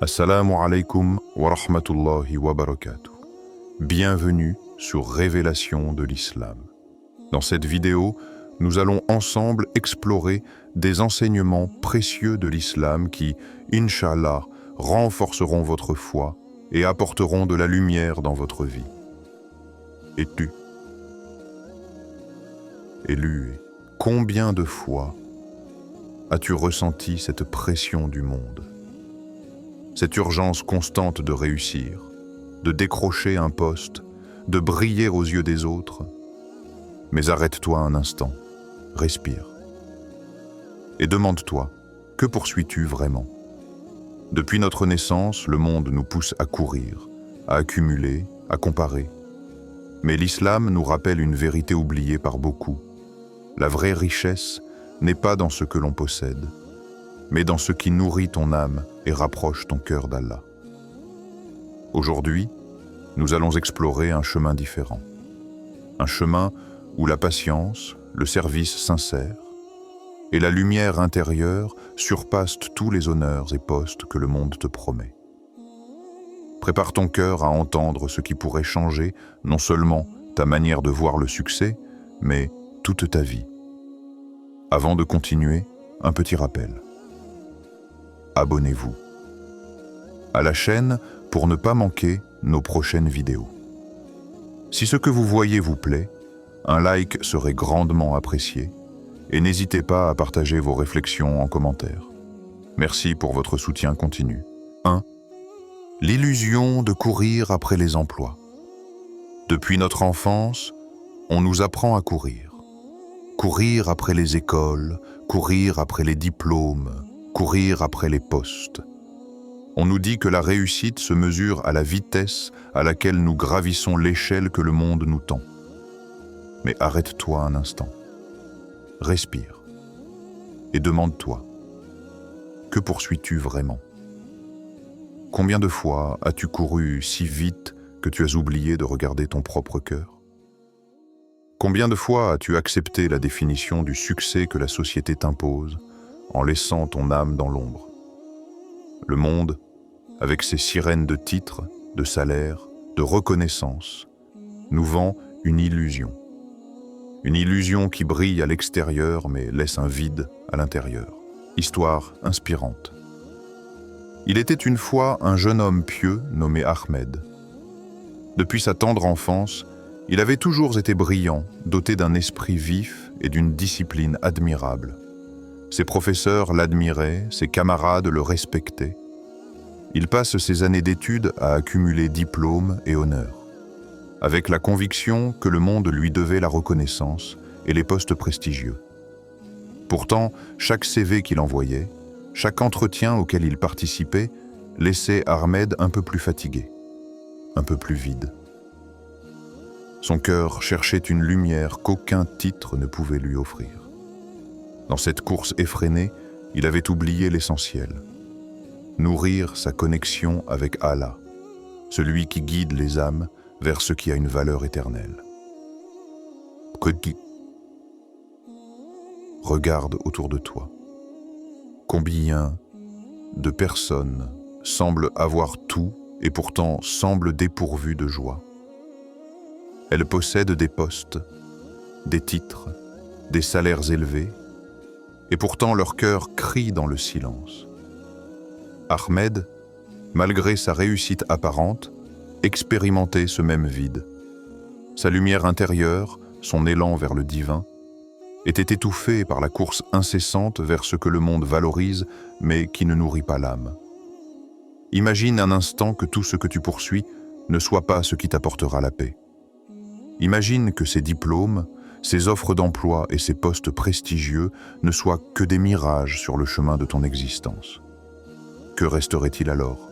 Assalamu alaikum wa rahmatullahi wa barakatuh. Bienvenue sur Révélation de l'Islam. Dans cette vidéo, nous allons ensemble explorer des enseignements précieux de l'Islam qui, Inch'Allah, renforceront votre foi et apporteront de la lumière dans votre vie. Et tu, élu, combien de fois as-tu ressenti cette pression du monde ? Cette urgence constante de réussir, de décrocher un poste, de briller aux yeux des autres. Mais arrête-toi un instant, respire. Et demande-toi, que poursuis-tu vraiment ? Depuis notre naissance, le monde nous pousse à courir, à accumuler, à comparer. Mais l'islam nous rappelle une vérité oubliée par beaucoup. La vraie richesse n'est pas dans ce que l'on possède, mais dans ce qui nourrit ton âme et rapproche ton cœur d'Allah. Aujourd'hui, nous allons explorer un chemin différent. Un chemin où la patience, le service sincère et la lumière intérieure surpassent tous les honneurs et postes que le monde te promet. Prépare ton cœur à entendre ce qui pourrait changer non seulement ta manière de voir le succès, mais toute ta vie. Avant de continuer, un petit rappel. Abonnez-vous à la chaîne pour ne pas manquer nos prochaines vidéos. Si ce que vous voyez vous plaît, un like serait grandement apprécié et n'hésitez pas à partager vos réflexions en commentaire. Merci pour votre soutien continu. 1. L'illusion de courir après les emplois. Depuis notre enfance, on nous apprend à courir. Courir après les écoles, courir après les diplômes, courir après les postes. On nous dit que la réussite se mesure à la vitesse à laquelle nous gravissons l'échelle que le monde nous tend. Mais arrête-toi un instant. Respire. Et demande-toi, que poursuis-tu vraiment ? Combien de fois as-tu couru si vite que tu as oublié de regarder ton propre cœur ? Combien de fois as-tu accepté la définition du succès que la société t'impose en laissant ton âme dans l'ombre ? Le monde, avec ses sirènes de titres, de salaires, de reconnaissance, nous vend une illusion. Une illusion qui brille à l'extérieur mais laisse un vide à l'intérieur. Histoire inspirante. Il était une fois un jeune homme pieux nommé Ahmed. Depuis sa tendre enfance, il avait toujours été brillant, doté d'un esprit vif et d'une discipline admirable. Ses professeurs l'admiraient, ses camarades le respectaient. Il passe ses années d'études à accumuler diplômes et honneurs, avec la conviction que le monde lui devait la reconnaissance et les postes prestigieux. Pourtant, chaque CV qu'il envoyait, chaque entretien auquel il participait, laissait Ahmed un peu plus fatigué, un peu plus vide. Son cœur cherchait une lumière qu'aucun titre ne pouvait lui offrir. Dans cette course effrénée, il avait oublié l'essentiel. Nourrir sa connexion avec Allah, celui qui guide les âmes vers ce qui a une valeur éternelle. Regarde autour de toi. Combien de personnes semblent avoir tout et pourtant semblent dépourvues de joie. Elles possèdent des postes, des titres, des salaires élevés, et pourtant leur cœur crie dans le silence. Ahmed, malgré sa réussite apparente, expérimentait ce même vide. Sa lumière intérieure, son élan vers le divin, était étouffé par la course incessante vers ce que le monde valorise, mais qui ne nourrit pas l'âme. Imagine un instant que tout ce que tu poursuis ne soit pas ce qui t'apportera la paix. Imagine que ces diplômes, ces offres d'emploi et ces postes prestigieux ne soient que des mirages sur le chemin de ton existence. Que resterait-il alors ?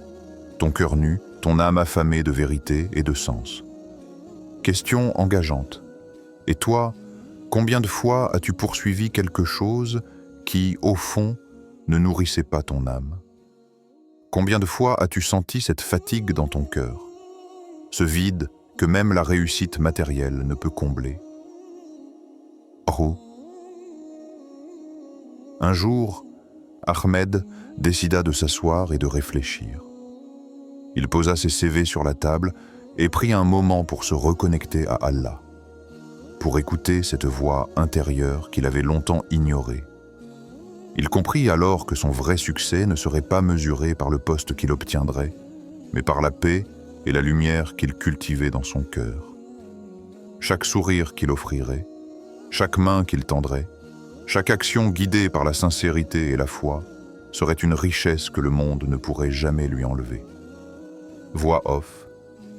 Ton cœur nu, ton âme affamée de vérité et de sens. Question engageante. Et toi, combien de fois as-tu poursuivi quelque chose qui, au fond, ne nourrissait pas ton âme ? Combien de fois as-tu senti cette fatigue dans ton cœur ? Ce vide que même la réussite matérielle ne peut combler. Oh. Un jour, Ahmed décida de s'asseoir et de réfléchir. Il posa ses CV sur la table et prit un moment pour se reconnecter à Allah, pour écouter cette voix intérieure qu'il avait longtemps ignorée. Il comprit alors que son vrai succès ne serait pas mesuré par le poste qu'il obtiendrait, mais par la paix et la lumière qu'il cultivait dans son cœur. Chaque sourire qu'il offrirait, chaque main qu'il tendrait, chaque action guidée par la sincérité et la foi serait une richesse que le monde ne pourrait jamais lui enlever. Voix off.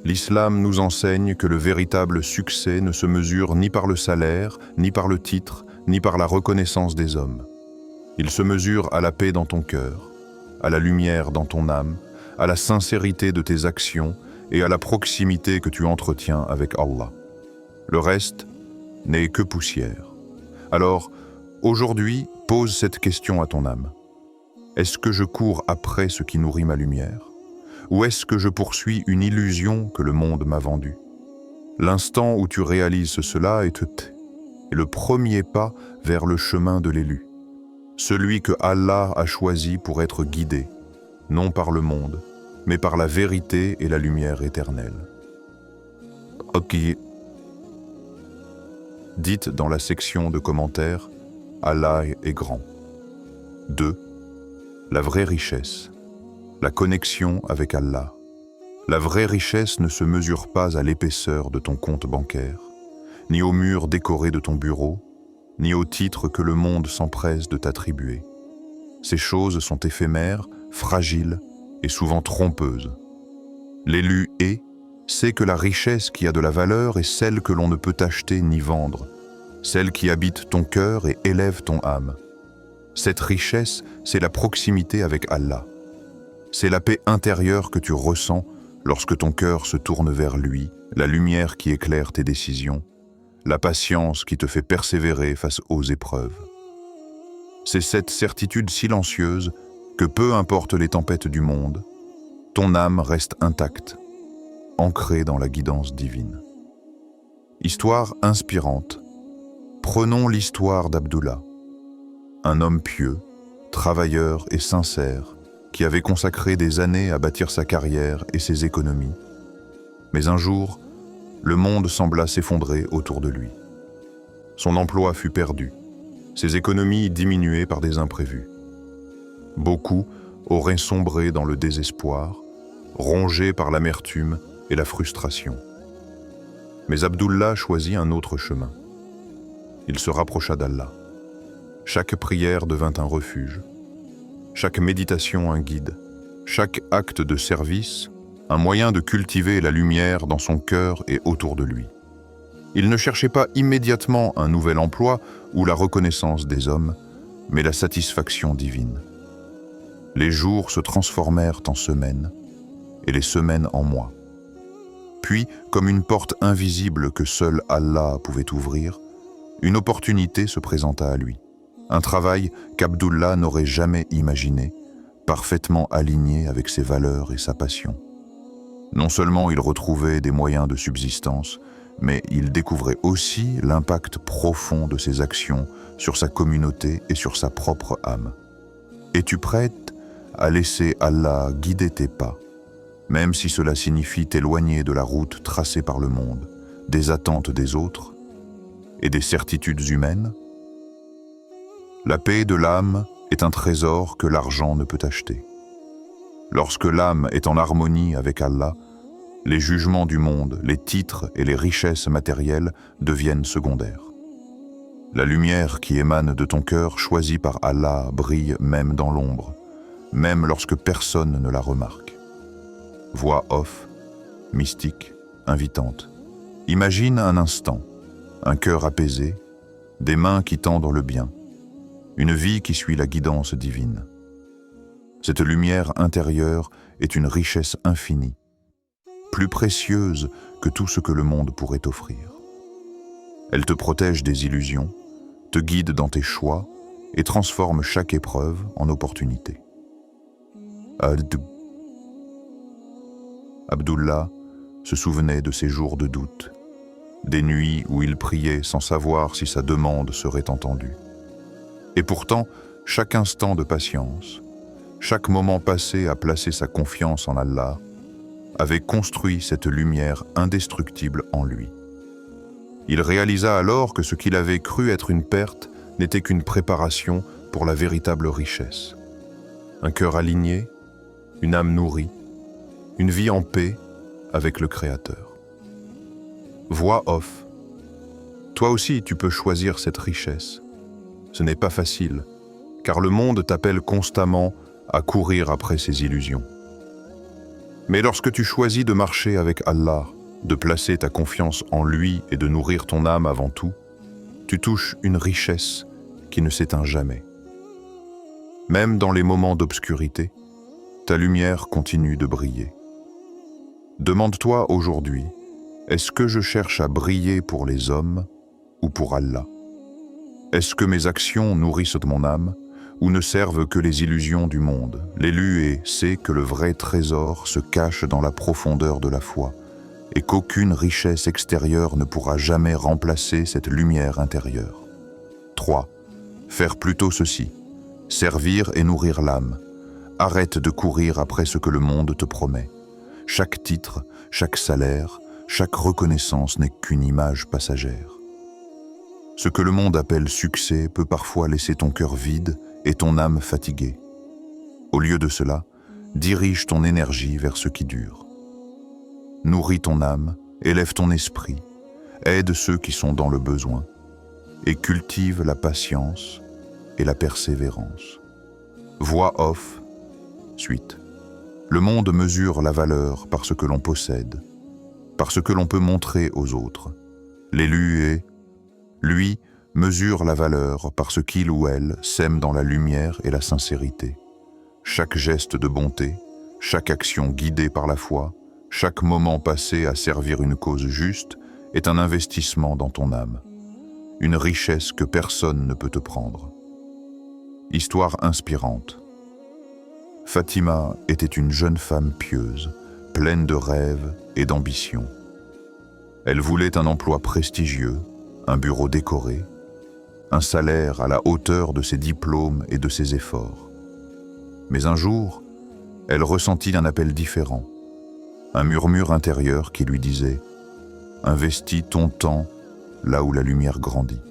L'islam nous enseigne que le véritable succès ne se mesure ni par le salaire, ni par le titre, ni par la reconnaissance des hommes. Il se mesure à la paix dans ton cœur, à la lumière dans ton âme, à la sincérité de tes actions et à la proximité que tu entretiens avec Allah. Le reste n'est que poussière. Alors, aujourd'hui, pose cette question à ton âme. Est-ce que je cours après ce qui nourrit ma lumière ? Ou est-ce que je poursuis une illusion que le monde m'a vendue ? L'instant où tu réalises cela est le premier pas vers le chemin de l'élu, celui que Allah a choisi pour être guidé, non par le monde, mais par la vérité et la lumière éternelle. Ok. Dites dans la section de commentaires, Allah est grand. 2. La vraie richesse. La connexion avec Allah. La vraie richesse ne se mesure pas à l'épaisseur de ton compte bancaire, ni aux murs décorés de ton bureau, ni aux titres que le monde s'empresse de t'attribuer. Ces choses sont éphémères, fragiles et souvent trompeuses. L'élu sait que la richesse qui a de la valeur est celle que l'on ne peut acheter ni vendre, celle qui habite ton cœur et élève ton âme. Cette richesse, c'est la proximité avec Allah. C'est la paix intérieure que tu ressens lorsque ton cœur se tourne vers lui, la lumière qui éclaire tes décisions, la patience qui te fait persévérer face aux épreuves. C'est cette certitude silencieuse que peu importe les tempêtes du monde, ton âme reste intacte, ancrée dans la guidance divine. Histoire inspirante. Prenons l'histoire d'Abdullah, un homme pieux, travailleur et sincère, qui avait consacré des années à bâtir sa carrière et ses économies. Mais un jour, le monde sembla s'effondrer autour de lui. Son emploi fut perdu, ses économies diminuées par des imprévus. Beaucoup auraient sombré dans le désespoir, rongés par l'amertume et la frustration. Mais Abdullah choisit un autre chemin. Il se rapprocha d'Allah. Chaque prière devint un refuge, chaque méditation un guide, chaque acte de service un moyen de cultiver la lumière dans son cœur et autour de lui. Il ne cherchait pas immédiatement un nouvel emploi ou la reconnaissance des hommes, mais la satisfaction divine. Les jours se transformèrent en semaines, et les semaines en mois. Puis, comme une porte invisible que seul Allah pouvait ouvrir, une opportunité se présenta à lui. Un travail qu'Abdullah n'aurait jamais imaginé, parfaitement aligné avec ses valeurs et sa passion. Non seulement il retrouvait des moyens de subsistance, mais il découvrait aussi l'impact profond de ses actions sur sa communauté et sur sa propre âme. Es-tu prête à laisser Allah guider tes pas, même si cela signifie t'éloigner de la route tracée par le monde, des attentes des autres et des certitudes humaines? La paix de l'âme est un trésor que l'argent ne peut acheter. Lorsque l'âme est en harmonie avec Allah, les jugements du monde, les titres et les richesses matérielles deviennent secondaires. La lumière qui émane de ton cœur, choisie par Allah, brille même dans l'ombre, même lorsque personne ne la remarque. Voix off, mystique, invitante. Imagine un instant, un cœur apaisé, des mains qui tendent le bien, une vie qui suit la guidance divine. Cette lumière intérieure est une richesse infinie, plus précieuse que tout ce que le monde pourrait offrir. Elle te protège des illusions, te guide dans tes choix et transforme chaque épreuve en opportunité. Abdullah se souvenait de ses jours de doute, des nuits où il priait sans savoir si sa demande serait entendue. Et pourtant, chaque instant de patience, chaque moment passé à placer sa confiance en Allah, avait construit cette lumière indestructible en lui. Il réalisa alors que ce qu'il avait cru être une perte n'était qu'une préparation pour la véritable richesse. Un cœur aligné, une âme nourrie, une vie en paix avec le Créateur. Voix off. Toi aussi, tu peux choisir cette richesse. Ce n'est pas facile, car le monde t'appelle constamment à courir après ses illusions. Mais lorsque tu choisis de marcher avec Allah, de placer ta confiance en lui et de nourrir ton âme avant tout, tu touches une richesse qui ne s'éteint jamais. Même dans les moments d'obscurité, ta lumière continue de briller. Demande-toi aujourd'hui, est-ce que je cherche à briller pour les hommes ou pour Allah? Est-ce que mes actions nourrissent mon âme ou ne servent que les illusions du monde? L'élu sait que le vrai trésor se cache dans la profondeur de la foi et qu'aucune richesse extérieure ne pourra jamais remplacer cette lumière intérieure. 3. Faire plutôt ceci. Servir et nourrir l'âme. Arrête de courir après ce que le monde te promet. Chaque titre, chaque salaire, chaque reconnaissance n'est qu'une image passagère. Ce que le monde appelle succès peut parfois laisser ton cœur vide et ton âme fatiguée. Au lieu de cela, dirige ton énergie vers ce qui dure. Nourris ton âme, élève ton esprit, aide ceux qui sont dans le besoin et cultive la patience et la persévérance. Voix off, suite. Le monde mesure la valeur par ce que l'on possède, par ce que l'on peut montrer aux autres. L'élu lui, mesure la valeur par ce qu'il ou elle sème dans la lumière et la sincérité. Chaque geste de bonté, chaque action guidée par la foi, chaque moment passé à servir une cause juste est un investissement dans ton âme, une richesse que personne ne peut te prendre. Histoire inspirante. Fatima était une jeune femme pieuse, pleine de rêves et d'ambition. Elle voulait un emploi prestigieux, un bureau décoré, un salaire à la hauteur de ses diplômes et de ses efforts. Mais un jour, elle ressentit un appel différent, un murmure intérieur qui lui disait « Investis ton temps là où la lumière grandit ».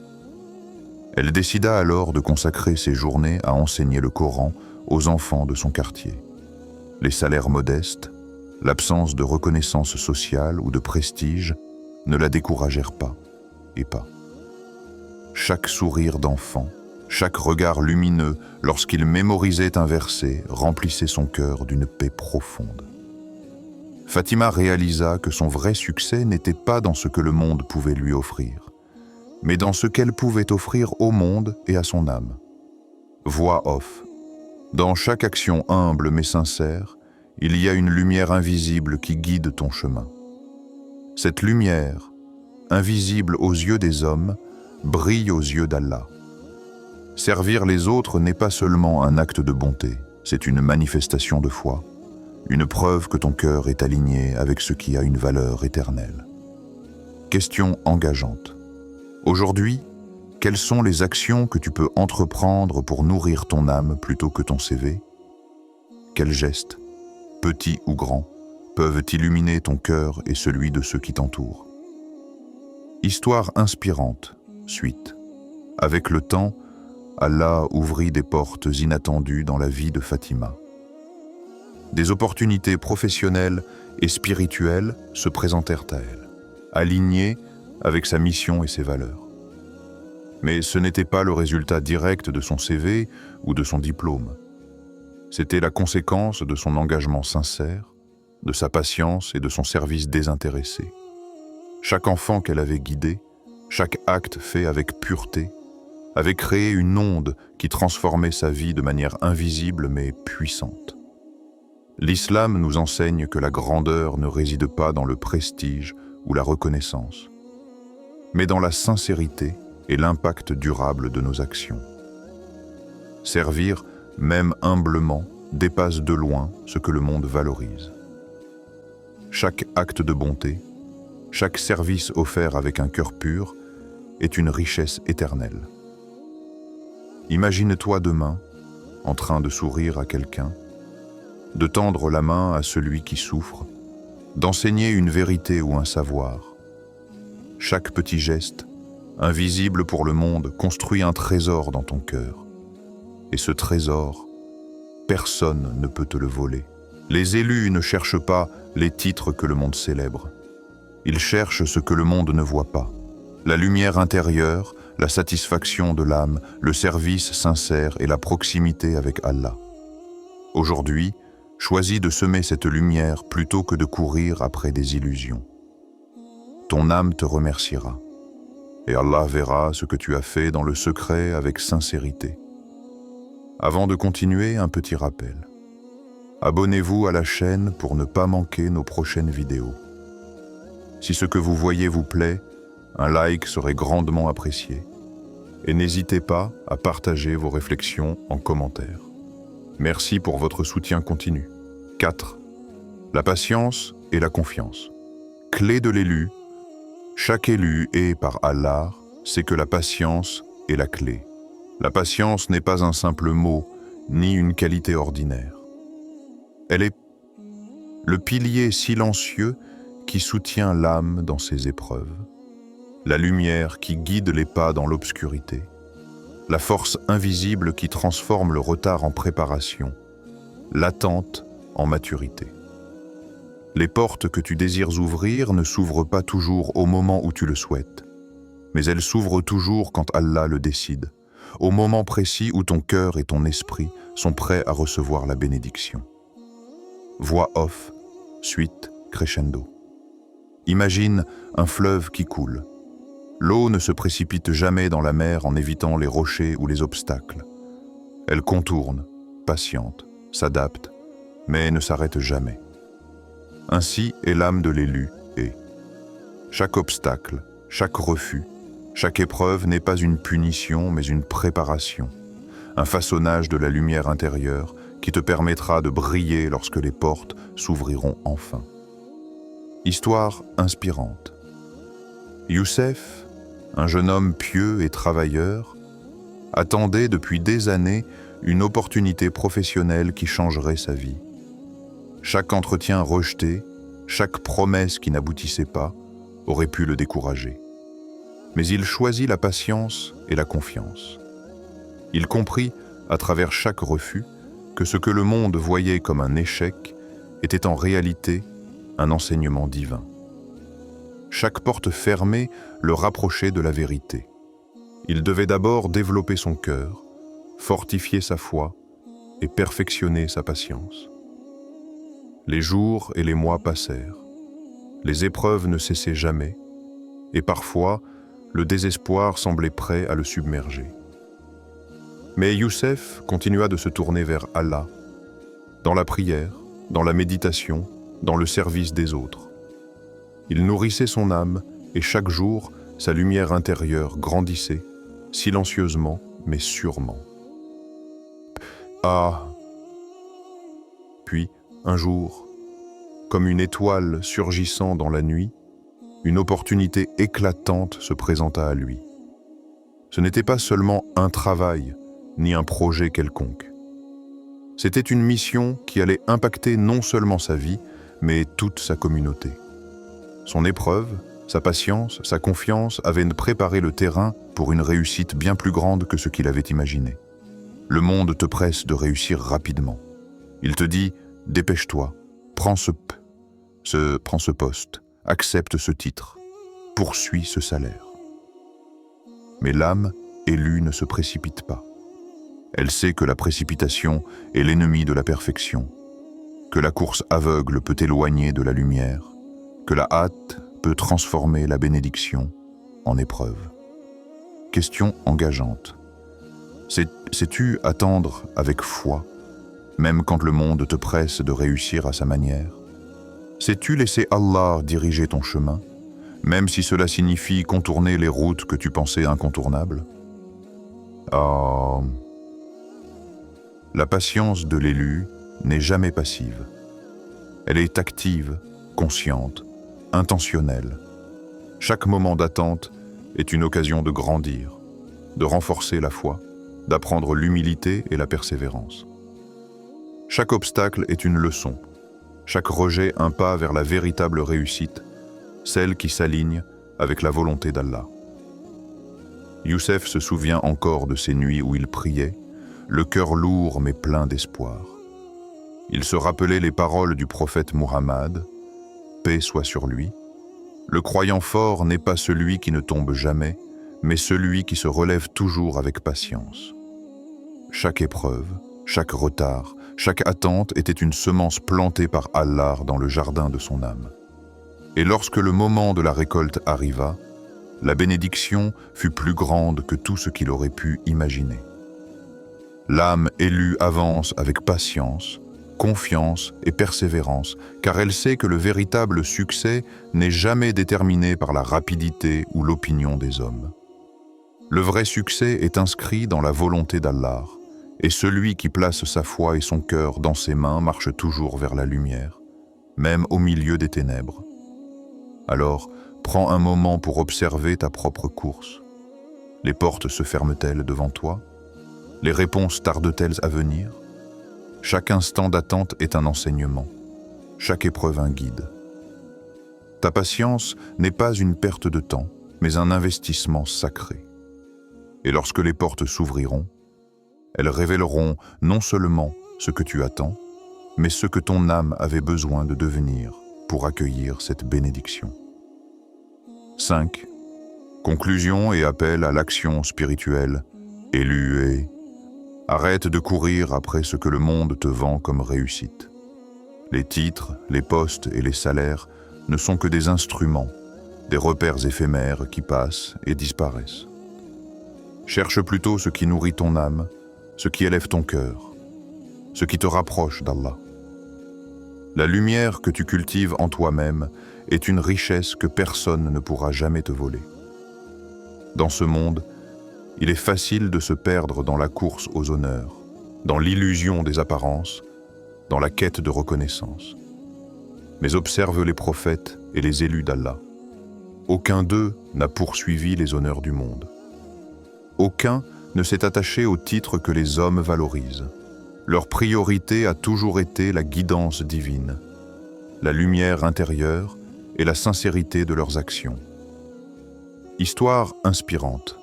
Elle décida alors de consacrer ses journées à enseigner le Coran aux enfants de son quartier. Les salaires modestes, l'absence de reconnaissance sociale ou de prestige ne la découragèrent pas. Et pas. Chaque sourire d'enfant, chaque regard lumineux lorsqu'il mémorisait un verset remplissait son cœur d'une paix profonde. Fatima réalisa que son vrai succès n'était pas dans ce que le monde pouvait lui offrir, mais dans ce qu'elle pouvait offrir au monde et à son âme. Voix off. Dans chaque action humble mais sincère, il y a une lumière invisible qui guide ton chemin. Cette lumière, invisible aux yeux des hommes, brille aux yeux d'Allah. Servir les autres n'est pas seulement un acte de bonté, c'est une manifestation de foi, une preuve que ton cœur est aligné avec ce qui a une valeur éternelle. Question engageante. Aujourd'hui, quelles sont les actions que tu peux entreprendre pour nourrir ton âme plutôt que ton CV? Quels gestes, petits ou grands, peuvent illuminer ton cœur et celui de ceux qui t'entourent? Histoire inspirante, suite. Avec le temps, Allah ouvrit des portes inattendues dans la vie de Fatima. Des opportunités professionnelles et spirituelles se présentèrent à elle, alignées avec sa mission et ses valeurs. Mais ce n'était pas le résultat direct de son CV ou de son diplôme. C'était la conséquence de son engagement sincère, de sa patience et de son service désintéressé. Chaque enfant qu'elle avait guidé, chaque acte fait avec pureté, avait créé une onde qui transformait sa vie de manière invisible mais puissante. L'islam nous enseigne que la grandeur ne réside pas dans le prestige ou la reconnaissance, mais dans la sincérité et l'impact durable de nos actions. Servir, même humblement, dépasse de loin ce que le monde valorise. Chaque acte de bonté, chaque service offert avec un cœur pur est une richesse éternelle. Imagine-toi demain, en train de sourire à quelqu'un, de tendre la main à celui qui souffre, d'enseigner une vérité ou un savoir. Chaque petit geste, invisible pour le monde, construit un trésor dans ton cœur. Et ce trésor, personne ne peut te le voler. Les élus ne cherchent pas les titres que le monde célèbre. Ils cherchent ce que le monde ne voit pas. La lumière intérieure, la satisfaction de l'âme, le service sincère et la proximité avec Allah. Aujourd'hui, choisis de semer cette lumière plutôt que de courir après des illusions. Ton âme te remerciera, et Allah verra ce que tu as fait dans le secret avec sincérité. Avant de continuer, un petit rappel. Abonnez-vous à la chaîne pour ne pas manquer nos prochaines vidéos. Si ce que vous voyez vous plaît, un like serait grandement apprécié. Et n'hésitez pas à partager vos réflexions en commentaire. Merci pour votre soutien continu. 4. La patience et la confiance. Clé de l'élu. Chaque élu est, par Allah, c'est que la patience est la clé. La patience n'est pas un simple mot, ni une qualité ordinaire. Elle est le pilier silencieux qui soutient l'âme dans ses épreuves, la lumière qui guide les pas dans l'obscurité, la force invisible qui transforme le retard en préparation, l'attente en maturité. Les portes que tu désires ouvrir ne s'ouvrent pas toujours au moment où tu le souhaites, mais elles s'ouvrent toujours quand Allah le décide, au moment précis où ton cœur et ton esprit sont prêts à recevoir la bénédiction. Voix off, suite, crescendo. Imagine un fleuve qui coule. L'eau ne se précipite jamais dans la mer en évitant les rochers ou les obstacles. Elle contourne, patiente, s'adapte, mais ne s'arrête jamais. Ainsi est l'âme de l'élu et chaque obstacle, chaque refus, chaque épreuve n'est pas une punition mais une préparation, un façonnage de la lumière intérieure qui te permettra de briller lorsque les portes s'ouvriront enfin. Histoire inspirante. Youssef, un jeune homme pieux et travailleur, attendait depuis des années une opportunité professionnelle qui changerait sa vie. Chaque entretien rejeté, chaque promesse qui n'aboutissait pas, aurait pu le décourager. Mais il choisit la patience et la confiance. Il comprit, à travers chaque refus, que ce que le monde voyait comme un échec était en réalité un enseignement divin. Chaque porte fermée le rapprochait de la vérité. Il devait d'abord développer son cœur, fortifier sa foi et perfectionner sa patience. Les jours et les mois passèrent. Les épreuves ne cessaient jamais, et parfois, le désespoir semblait prêt à le submerger. Mais Youssef continua de se tourner vers Allah, dans la prière, dans la méditation, dans le service des autres. Il nourrissait son âme, et chaque jour, sa lumière intérieure grandissait, silencieusement mais sûrement. Ah! Puis, un jour, comme une étoile surgissant dans la nuit, une opportunité éclatante se présenta à lui. Ce n'était pas seulement un travail, ni un projet quelconque. C'était une mission qui allait impacter non seulement sa vie, mais toute sa communauté. Son épreuve, sa patience, sa confiance avaient préparé le terrain pour une réussite bien plus grande que ce qu'il avait imaginé. Le monde te presse de réussir rapidement. Il te dit « Dépêche-toi, prends ce poste, accepte ce titre, poursuis ce salaire. » Mais l'âme élue ne se précipite pas. Elle sait que la précipitation est l'ennemi de la perfection, que la course aveugle peut éloigner de la lumière, que la hâte peut transformer la bénédiction en épreuve. Question engageante. Sais-tu attendre avec foi, même quand le monde te presse de réussir à sa manière? Sais-tu laisser Allah diriger ton chemin, même si cela signifie contourner les routes que tu pensais incontournables? La patience de l'élu n'est jamais passive. Elle est active, consciente, intentionnelle. Chaque moment d'attente est une occasion de grandir, de renforcer la foi, d'apprendre l'humilité et la persévérance. Chaque obstacle est une leçon, chaque rejet un pas vers la véritable réussite, celle qui s'aligne avec la volonté d'Allah. Youssef se souvient encore de ces nuits où il priait, le cœur lourd mais plein d'espoir. Il se rappelait les paroles du prophète Muhammad, paix soit sur lui. Le croyant fort n'est pas celui qui ne tombe jamais, mais celui qui se relève toujours avec patience. Chaque épreuve, chaque retard, chaque attente était une semence plantée par Allah dans le jardin de son âme. Et lorsque le moment de la récolte arriva, la bénédiction fut plus grande que tout ce qu'il aurait pu imaginer. L'âme élue avance avec patience, confiance et persévérance, car elle sait que le véritable succès n'est jamais déterminé par la rapidité ou l'opinion des hommes. Le vrai succès est inscrit dans la volonté d'Allah, et celui qui place sa foi et son cœur dans ses mains marche toujours vers la lumière, même au milieu des ténèbres. Alors, prends un moment pour observer ta propre course. Les portes se ferment-elles devant toi? Les réponses tardent-elles à venir? Chaque instant d'attente est un enseignement, chaque épreuve un guide. Ta patience n'est pas une perte de temps, mais un investissement sacré. Et lorsque les portes s'ouvriront, elles révéleront non seulement ce que tu attends, mais ce que ton âme avait besoin de devenir pour accueillir cette bénédiction. 5. Conclusion et appel à l'action spirituelle. Élu et arrête de courir après ce que le monde te vend comme réussite. Les titres, les postes et les salaires ne sont que des instruments, des repères éphémères qui passent et disparaissent. Cherche plutôt ce qui nourrit ton âme, ce qui élève ton cœur, ce qui te rapproche d'Allah. La lumière que tu cultives en toi-même est une richesse que personne ne pourra jamais te voler. Dans ce monde, il est facile de se perdre dans la course aux honneurs, dans l'illusion des apparences, dans la quête de reconnaissance. Mais observe les prophètes et les élus d'Allah. Aucun d'eux n'a poursuivi les honneurs du monde. Aucun ne s'est attaché au titre que les hommes valorisent. Leur priorité a toujours été la guidance divine, la lumière intérieure et la sincérité de leurs actions. Histoire inspirante.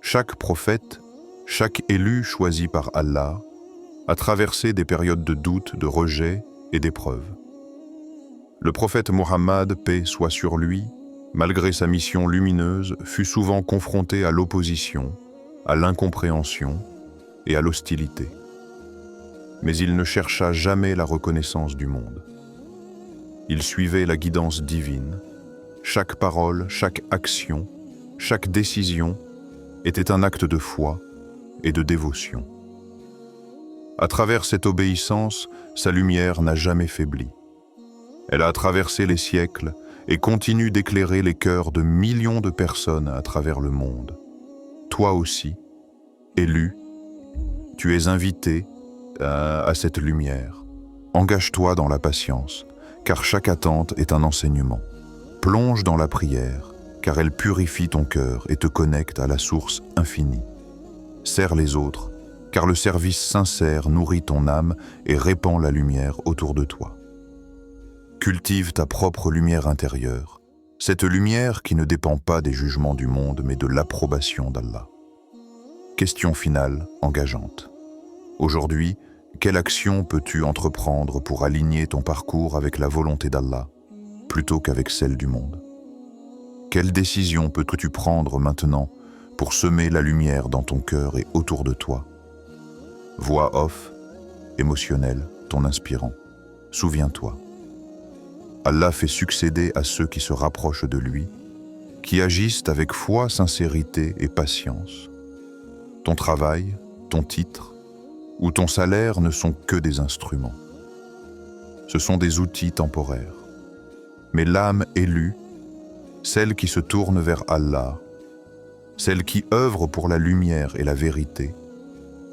Chaque prophète, chaque élu choisi par Allah, a traversé des périodes de doute, de rejet et d'épreuve. Le prophète Muhammad, paix soit sur lui, malgré sa mission lumineuse, fut souvent confronté à l'opposition, à l'incompréhension et à l'hostilité. Mais il ne chercha jamais la reconnaissance du monde. Il suivait la guidance divine. Chaque parole, chaque action, chaque décision était un acte de foi et de dévotion. À travers cette obéissance, sa lumière n'a jamais faibli. Elle a traversé les siècles et continue d'éclairer les cœurs de millions de personnes à travers le monde. Toi aussi, élu, tu es invité à cette lumière. Engage-toi dans la patience, car chaque attente est un enseignement. Plonge dans la prière, car elle purifie ton cœur et te connecte à la source infinie. Sers les autres, car le service sincère nourrit ton âme et répand la lumière autour de toi. Cultive ta propre lumière intérieure, cette lumière qui ne dépend pas des jugements du monde, mais de l'approbation d'Allah. Question finale engageante. Aujourd'hui, quelle action peux-tu entreprendre pour aligner ton parcours avec la volonté d'Allah, plutôt qu'avec celle du monde? Quelle décision peux-tu prendre maintenant pour semer la lumière dans ton cœur et autour de toi? Voix off, émotionnelle, ton inspirant. Souviens-toi. Allah fait succéder à ceux qui se rapprochent de lui, qui agissent avec foi, sincérité et patience. Ton travail, ton titre ou ton salaire ne sont que des instruments. Ce sont des outils temporaires. Mais l'âme élue, celle qui se tourne vers Allah, celle qui œuvre pour la lumière et la vérité,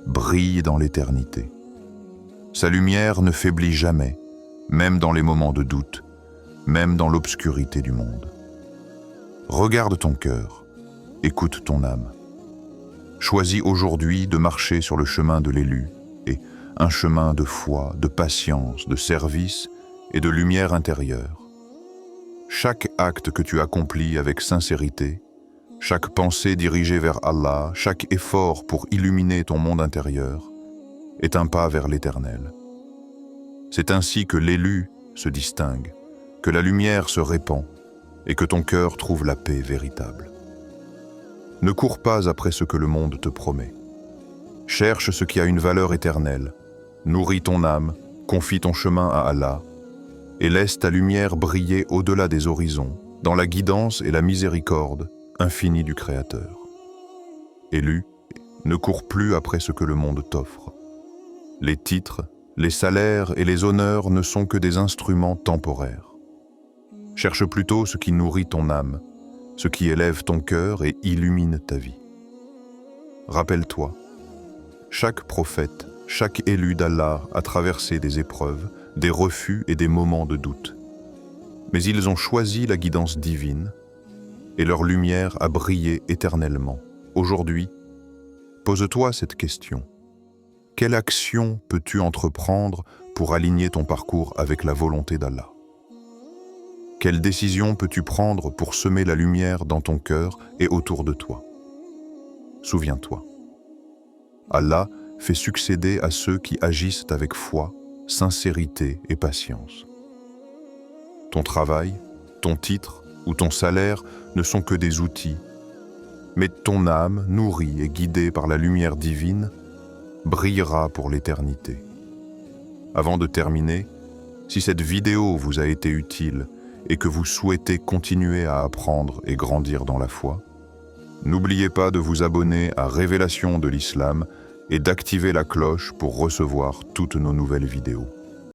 brille dans l'éternité. Sa lumière ne faiblit jamais, même dans les moments de doute, même dans l'obscurité du monde. Regarde ton cœur, écoute ton âme. Choisis aujourd'hui de marcher sur le chemin de l'élu, et un chemin de foi, de patience, de service et de lumière intérieure. Chaque acte que tu accomplis avec sincérité, chaque pensée dirigée vers Allah, chaque effort pour illuminer ton monde intérieur, est un pas vers l'Éternel. C'est ainsi que l'élu se distingue, que la lumière se répand et que ton cœur trouve la paix véritable. Ne cours pas après ce que le monde te promet. Cherche ce qui a une valeur éternelle, nourris ton âme, confie ton chemin à Allah et laisse ta lumière briller au-delà des horizons, dans la guidance et la miséricorde infinie du Créateur. Élu, ne cours plus après ce que le monde t'offre. Les titres, les salaires et les honneurs ne sont que des instruments temporaires. Cherche plutôt ce qui nourrit ton âme, ce qui élève ton cœur et illumine ta vie. Rappelle-toi, chaque prophète, chaque élu d'Allah a traversé des épreuves, des refus et des moments de doute. Mais ils ont choisi la guidance divine et leur lumière a brillé éternellement. Aujourd'hui, pose-toi cette question. Quelle action peux-tu entreprendre pour aligner ton parcours avec la volonté d'Allah? Quelle décision peux-tu prendre pour semer la lumière dans ton cœur et autour de toi? Souviens-toi, Allah fait succéder à ceux qui agissent avec foi, sincérité et patience. Ton travail, ton titre ou ton salaire ne sont que des outils, mais ton âme, nourrie et guidée par la lumière divine, brillera pour l'éternité. Avant de terminer, si cette vidéo vous a été utile et que vous souhaitez continuer à apprendre et grandir dans la foi, n'oubliez pas de vous abonner à Révélation de l'Islam et d'activer la cloche pour recevoir toutes nos nouvelles vidéos.